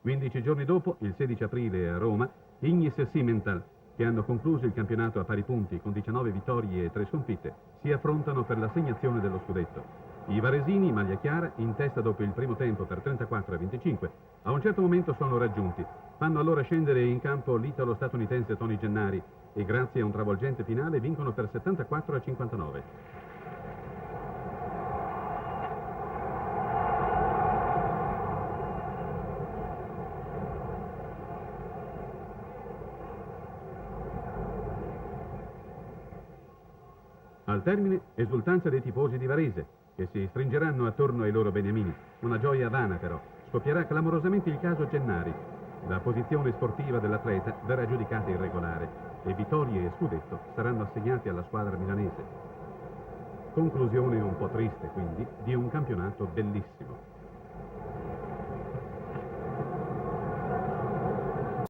15 giorni dopo, il 16 aprile a Roma, Ignis e Simmental, che hanno concluso il campionato a pari punti con 19 vittorie e 3 sconfitte, si affrontano per l'assegnazione dello scudetto. I varesini, maglia chiara, in testa dopo il primo tempo per 34-25, a un certo momento sono raggiunti. Fanno allora scendere in campo l'italo-statunitense Tony Gennari e grazie a un travolgente finale vincono per 74-59. Al termine, esultanza dei tifosi di Varese, che si stringeranno attorno ai loro beniamini. Una gioia vana, però. Scoppierà clamorosamente il caso Gennari. La posizione sportiva dell'atleta verrà giudicata irregolare e vittorie e scudetto saranno assegnati alla squadra milanese. Conclusione un po' triste, quindi, di un campionato bellissimo.